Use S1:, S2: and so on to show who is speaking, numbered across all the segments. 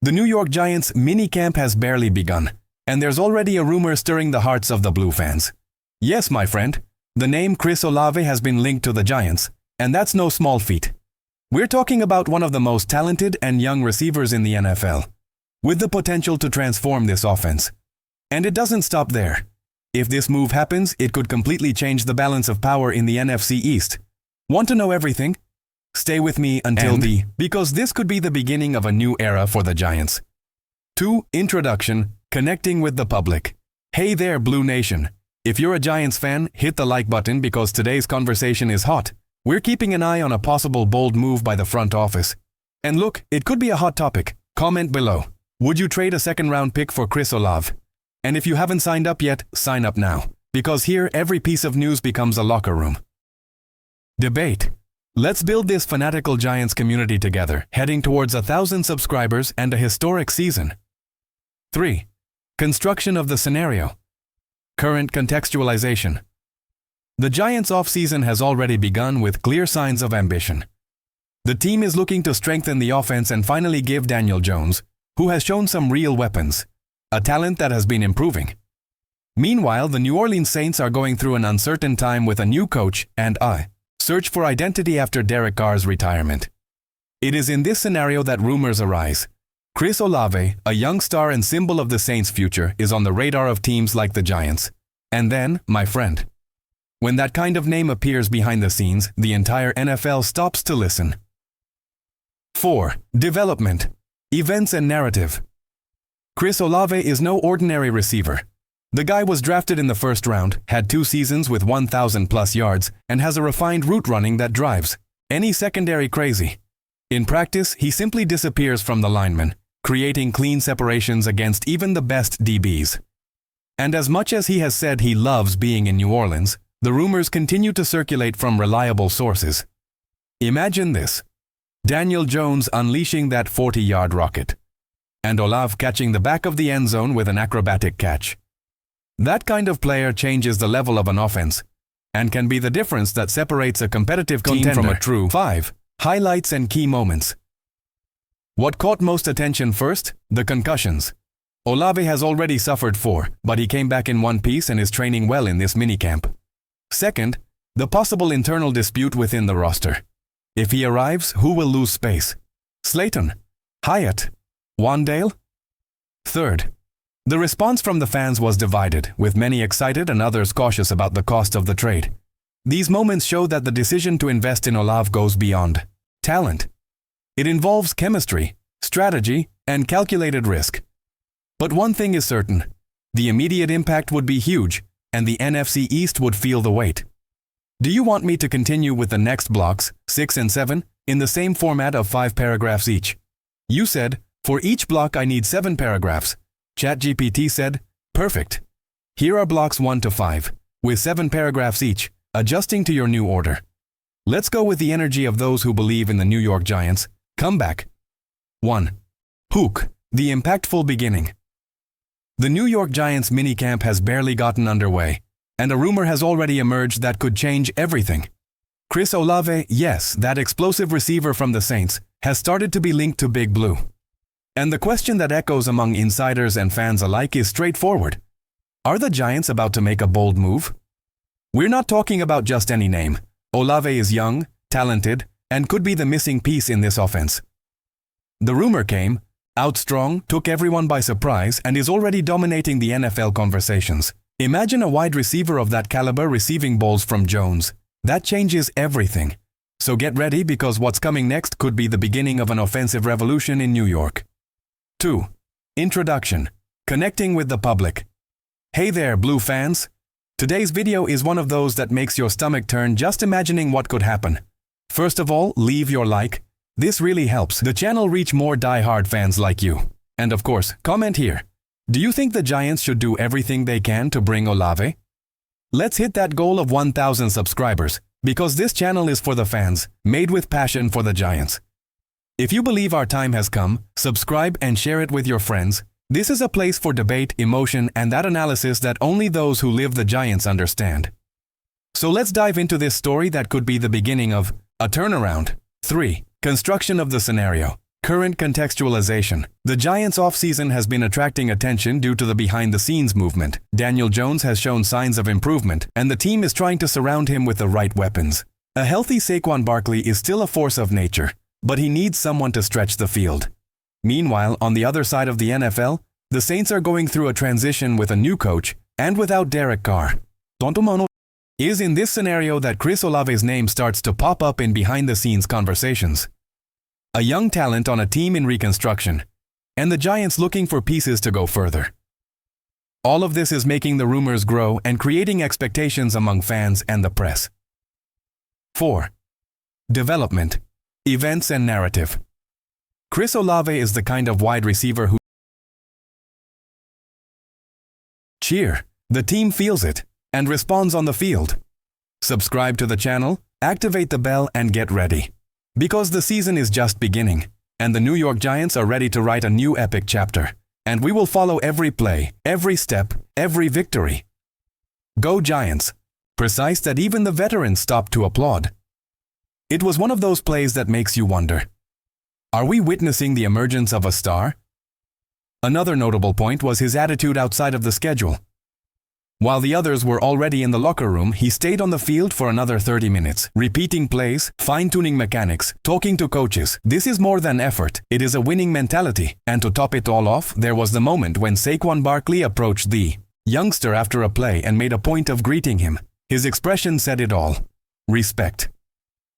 S1: The New York Giants minicamp has barely begun, and there's already a rumor stirring the hearts of the Blue fans. Yes, my friend, the name Chris Olave has been linked to the Giants, and that's no small feat. We're talking about one of the most talented and young receivers in the NFL, with the potential to transform this offense. And it doesn't stop there. If this move happens, it could completely change the balance of power in the NFC East. Want to know everything? Stay with me until because this could be the beginning of a new era for the Giants. 2. Introduction, connecting with the public. Hey there, Blue Nation. If you're a Giants fan, hit the like button because today's conversation is hot. We're keeping an eye on a possible bold move by the front office. And look, it could be a hot topic. Comment below. Would you trade a second-round pick for Chris Olave? And if you haven't signed up yet, sign up now. Because here, every piece of news becomes a locker room. Debate. Let's build this fanatical Giants community together, heading towards 1,000 subscribers and a historic season. 3. Construction of the scenario. Current contextualization. The Giants' offseason has already begun with clear signs of ambition. The team is looking to strengthen the offense and finally give Daniel Jones, who has shown some real weapons, a talent that has been improving. Meanwhile, the New Orleans Saints are going through an uncertain time with a new coach and a search for identity after Derek Carr's retirement. It is in this scenario that rumors arise. Chris Olave, a young star and symbol of the Saints' future, is on the radar of teams like the Giants. And then, my friend, when that kind of name appears behind the scenes, the entire NFL stops to listen. 4. Development, events and narrative. Chris Olave is no ordinary receiver. The guy was drafted in the first round, had 2 seasons with 1,000+ yards, and has a refined route running that drives any secondary crazy. In practice, he simply disappears from the linemen, creating clean separations against even the best DBs. And as much as he has said he loves being in New Orleans, the rumors continue to circulate from reliable sources. Imagine this: Daniel Jones unleashing that 40-yard rocket, and Olave catching the back of the end zone with an acrobatic catch. That kind of player changes the level of an offense and can be the difference that separates a competitive team from a true. 5. Highlights and key moments. What caught most attention first? The concussions. Olave has already suffered 4, but he came back in one piece and is training well in this minicamp. Second, the possible internal dispute within the roster. If he arrives, who will lose space? Slayton? Hyatt? Wandale? Third, the response from the fans was divided, with many excited and others cautious about the cost of the trade. These moments show that the decision to invest in Olave goes beyond talent. It involves chemistry, strategy, and calculated risk. But one thing is certain: the immediate impact would be huge, and the NFC East would feel the weight. Do you want me to continue with the next blocks, 6 and 7, in the same format of 5 paragraphs each? You said, for each block I need 7 paragraphs. ChatGPT said, perfect. Here are blocks 1 to 5, with 7 paragraphs each, adjusting to your new order. Let's go with the energy of those who believe in the New York Giants. Comeback. 1. Hook, the impactful beginning. The New York Giants minicamp has barely gotten underway, and a rumor has already emerged that could change everything. Chris Olave, yes, that explosive receiver from the Saints, has started to be linked to Big Blue. And the question that echoes among insiders and fans alike is straightforward. Are the Giants about to make a bold move? We're not talking about just any name. Olave is young, talented, and could be the missing piece in this offense. The rumor came out strong, took everyone by surprise, and is already dominating the NFL conversations. Imagine a wide receiver of that caliber receiving balls from Jones. That changes everything. So get ready, because what's coming next could be the beginning of an offensive revolution in New York. 2. Introduction, connecting with the public. Hey there, Blue fans. Today's video is one of those that makes your stomach turn just imagining what could happen. First of all, leave your like. This really helps the channel reach more die-hard fans like you. And of course, comment here. Do you think the Giants should do everything they can to bring Olave? Let's hit that goal of 1,000 subscribers, because this channel is for the fans, made with passion for the Giants. If you believe our time has come, subscribe and share it with your friends. This is a place for debate, emotion, and that analysis that only those who live the Giants understand. So let's dive into this story that could be the beginning of a turnaround. 3. Construction of the scenario. Current contextualization. The Giants' offseason has been attracting attention due to the behind-the-scenes movement. Daniel Jones has shown signs of improvement, and the team is trying to surround him with the right weapons. A healthy Saquon Barkley is still a force of nature, but he needs someone to stretch the field. Meanwhile, on the other side of the NFL, the Saints are going through a transition with a new coach and without Derek Carr. It is in this scenario that Chris Olave's name starts to pop up in behind-the-scenes conversations. A young talent on a team in reconstruction, and the Giants looking for pieces to go further. All of this is making the rumors grow and creating expectations among fans and the press. 4. Development, events and narrative. Chris Olave is the kind of wide receiver who cheer. The team feels it and responds on the field. Subscribe to the channel, activate the bell and get ready. Because the season is just beginning, and the New York Giants are ready to write a new epic chapter. And we will follow every play, every step, every victory. Go Giants! Precise that even the veterans stopped to applaud. It was one of those plays that makes you wonder. Are we witnessing the emergence of a star? Another notable point was his attitude outside of the schedule. While the others were already in the locker room, he stayed on the field for another 30 minutes, repeating plays, fine-tuning mechanics, talking to coaches. This is more than effort. It is a winning mentality. And to top it all off, there was the moment when Saquon Barkley approached the youngster after a play and made a point of greeting him. His expression said it all. Respect.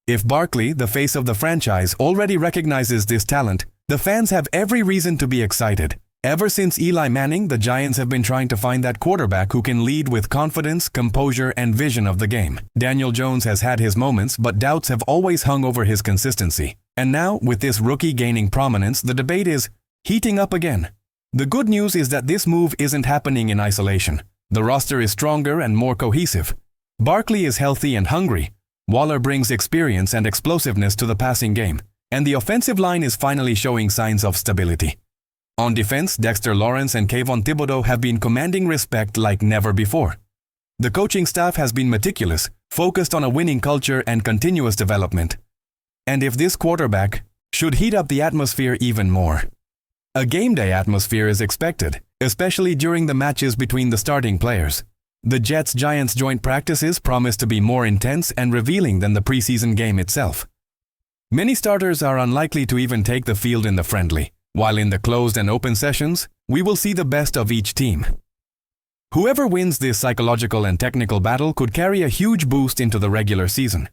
S1: If Barkley, the face of the franchise, already recognizes this talent, the fans have every reason to be excited. Ever since Eli Manning, the Giants have been trying to find that quarterback who can lead with confidence, composure, and vision of the game. Daniel Jones has had his moments, but doubts have always hung over his consistency. And now, with this rookie gaining prominence, the debate is heating up again. The good news is that this move isn't happening in isolation. The roster is stronger and more cohesive. Barkley is healthy and hungry. Waller brings experience and explosiveness to the passing game. And the offensive line is finally showing signs of stability. On defense, Dexter Lawrence and Kayvon Thibodeau have been commanding respect like never before. The coaching staff has been meticulous, focused on a winning culture and continuous development. And if this quarterback should heat up the atmosphere even more. A game day atmosphere is expected, especially during the matches between the starting players. The Jets-Giants joint practices promise to be more intense and revealing than the preseason game itself. Many starters are unlikely to even take the field in the friendly. While in the closed and open sessions, we will see the best of each team. Whoever wins this psychological and technical battle could carry a huge boost into the regular season.